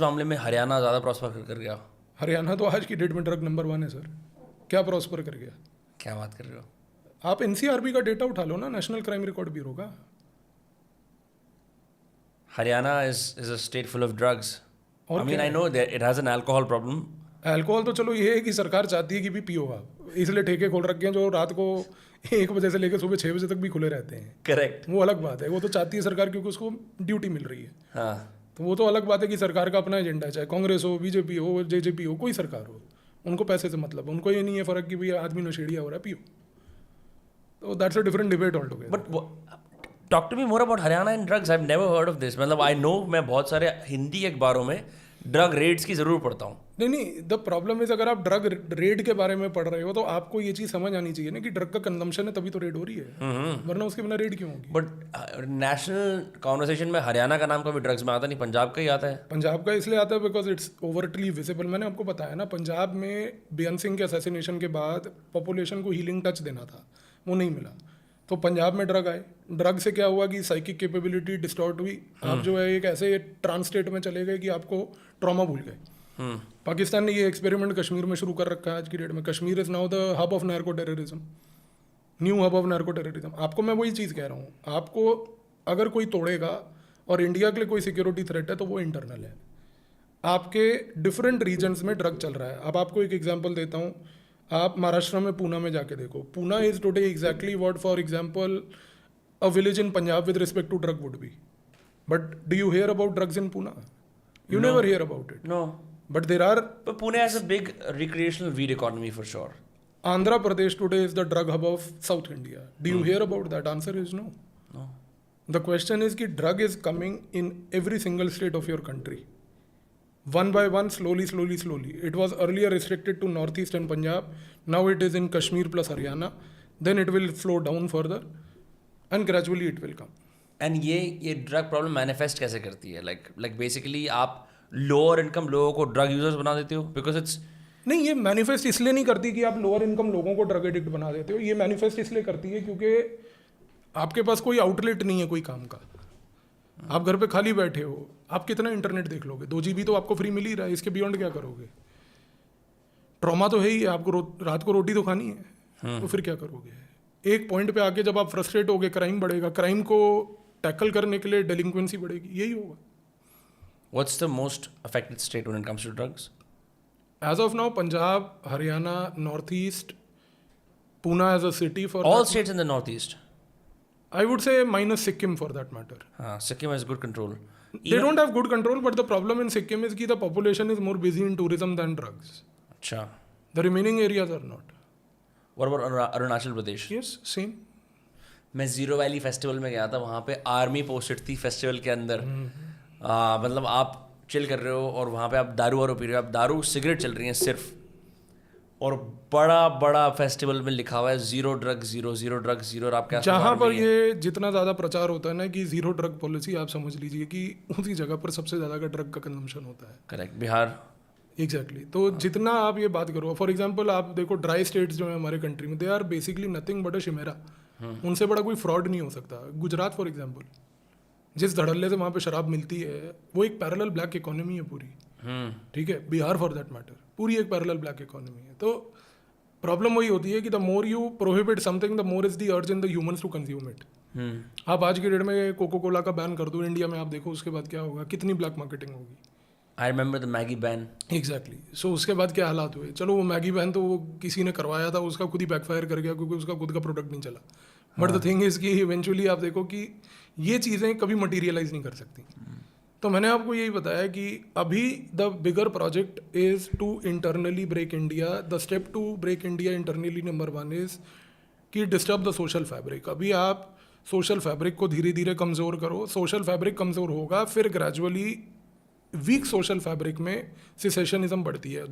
मामले में हरियाणा ज़्यादा प्रॉस्पर कर गया। हरियाणा तो आज की डेट में ड्रग नंबर 1 है सर। क्या प्रॉस्पर कर गया? क्या बात कर रहे हो? आप एनसीआरबी का डेटा उठा लो ना, नेशनल क्राइम रिकॉर्ड ब्यूरो का। Haryana is a state full of drugs. और I mean, क्या I know that it has an alcohol problem. Alcohol तो चलो ये है कि सरकार चाहती है कि भी पियो आप, इसलिए ठेके खोल रखे हैं जो रात को 1 बजे से लेकर सुबह 6 बजे तक भी खुले रहते हैं। Correct. वो अलग बात है, वो तो चाहती है सरकार क्योंकि उसको ड्यूटी मिल रही है। हाँ, तो वो तो अलग बात है कि सरकार का अपना एजेंडा है, चाहे कांग्रेस हो, बीजेपी हो, जेजेपी हो, कोई सरकार हो, उनको पैसे से मतलब, उनको ये नहीं है फर्क कि भाई आदमी नशेड़िया हो रहा है, पियो। तो that's a different debate all together. but talk to me more about Haryana and drugs. I've never heard of this. मतलब I know मैं बहुत सारे हिंदी अखबारों में ड्रग रेड्स की ज़रूर पढ़ता हूँ। नहीं, द प्रॉब्लम इज अगर आप ड्रग रेड के बारे में पढ़ रहे हो तो आपको ये चीज़ समझ आनी चाहिए ना कि ड्रग का कंजम्पशन है तभी तो रेड हो रही है, वरना उसके बिना रेड क्यों होगी? बट नेशनल कॉन्वर्सेशन में हरियाणा का नाम कभी ड्रग्स में आता नहीं, पंजाब का ही आता है। पंजाब का इसलिए आता है बिकॉज इट्स ओवरटली विजिबल। मैंने आपको बताया ना, पंजाब में बेअंत सिंह के असैसिनेशन के बाद पॉपुलेशन को हीलिंग टच देना था, वो नहीं मिला, तो पंजाब में ड्रग आए। ड्रग से क्या हुआ कि साइकिक कैपेबिलिटी डिस्टॉर्ट हुई, आप जो है एक ऐसे ट्रांस स्टेट में चले गए कि आपको ट्रॉमा भूल गए। पाकिस्तान ने ये एक्सपेरिमेंट कश्मीर में शुरू कर रखा है आज की डेट में। Kashmir is now the hub of narco terrorism, new hub of narco terrorism. आपको मैं वही चीज़ कह रहा हूँ, आपको अगर कोई तोड़ेगा और इंडिया के लिए कोई सिक्योरिटी थ्रेट है तो वो इंटरनल है। आपके डिफरेंट रीजन्स में ड्रग चल रहा है। अब आपको एक एग्जांपल देता हूँ, आप महाराष्ट्र में पूना में जाके देखो। Poona is today exactly what for example a village in Punjab with respect to drug would be. But do you hear about drugs in Poona? You never hear about it. No. But there are But Pune has a big recreational weed economy for sure. Andhra Pradesh today is the drug hub of South India. Do you hear about that? Answer is no. No. The question is कि drug is coming in every single state of your country. One by one, slowly, slowly, slowly. It was earlier restricted to Northeast and Punjab. Now it is in Kashmir plus Haryana. Then it will flow down further and gradually it will come. And ये drug problem manifest कैसे करती है? Like basically आप lower income लोगों को drug users बना देते हो बिकॉज इट्स नहीं, ये मैनिफेस्ट इसलिए नहीं करती कि आप लोअर इनकम लोगों को ड्रग एडिक्ट बना देते हो। ये मैनिफेस्ट इसलिए करती है क्योंकि आपके पास कोई आउटलेट नहीं है कोई काम का। आप घर पे खाली बैठे हो, आप कितना इंटरनेट देख लोगे? 2 GB तो आपको फ्री मिल ही रहा है, इसके बियॉन्ड क्या करोगे? ट्रॉमा तो है ही, आपको रात को रोटी तो खानी है, तो फिर क्या करोगे? एक पॉइंट पे आके जब आप फ्रस्ट्रेट होगे, क्राइम बढ़ेगा, क्राइम को टैकल करने के लिए डेलिंक्वेंसी बढ़ेगी, यही होगा। What's the most affected state when it comes to drugs? As of now Punjab, Haryana, north east, Poona as a city for all states in the north east. I would say minus Sikkim for that matter. हाँ, Sikkim has good control. They don't have good control, but the problem in Sikkim is that the population is more busy in tourism than drugs. अच्छा, The remaining areas are not. What about Arunachal Pradesh? Yes, same. मैं zero valley festival में गया था, वहाँ पे army posted थी festival के अंदर। मतलब आप चिल कर रहे हो और वहाँ पे आप दारू वारू पी रहे हो, आप दारू सिगरेट चल रही हैं सिर्फ, और बड़ा बड़ा फेस्टिवल में लिखा हुआ है zero drug zero, zero drug zero. और आपके जहाँ पर ये जितना ज़्यादा प्रचार होता है ना कि जीरो ड्रग पॉलिसी, आप समझ लीजिए कि उसी जगह पर सबसे ज़्यादा का ड्रग का कंजम्पशन होता है। करेक्ट, बिहार। एग्जैक्टली तो जितना आप ये बात करो, फॉर एग्जांपल आप देखो ड्राई स्टेट्स जो है हमारे कंट्री में, they are basically nothing but a chimera. उनसे बड़ा कोई फ्रॉड नहीं हो सकता। गुजरात फॉर एग्जांपल, जिस धड़ल्ले से वहाँ पे शराब मिलती है, वो एक पैरेलल ब्लैक इकोनॉमी है पूरी। ठीक है, बिहार फॉर दैट मैटर पूरी एक पैरेलल ब्लैक इकोनॉमी है। तो प्रॉब्लम वही होती है कि the more you prohibit something the more is the urge in the humans to consume it. आप आज की डेट में कोको कोला का बैन कर दो इंडिया में, आप देखो उसके बाद क्या होगा, कितनी ब्लैक मार्केटिंग होगी। I remember the Maggi ban. Exactly so उसके बाद क्या हालात हुए? चलो वो मैगी बैन तो वो किसी ने करवाया था, उसका खुद ही बैकफायर कर गया क्योंकि उसका खुद का प्रोडक्ट नहीं चला। बट द थिंग इज कि इवेंचुअली आप देखो कि ये चीज़ें कभी मटीरियलाइज नहीं कर सकती। तो मैंने आपको यही बताया कि अभी the bigger project is to internally break India. The step to break India internally number 1 is कि डिस्टर्ब द सोशल फैब्रिक। अभी आप सोशल फैब्रिक को धीरे धीरे कमज़ोर करो। सोशल फैब्रिक कमज़ोर होगा, फिर ग्रेजुअली वीक सोशल फैब्रिक में सिसेशनिज्म बढ़ती है।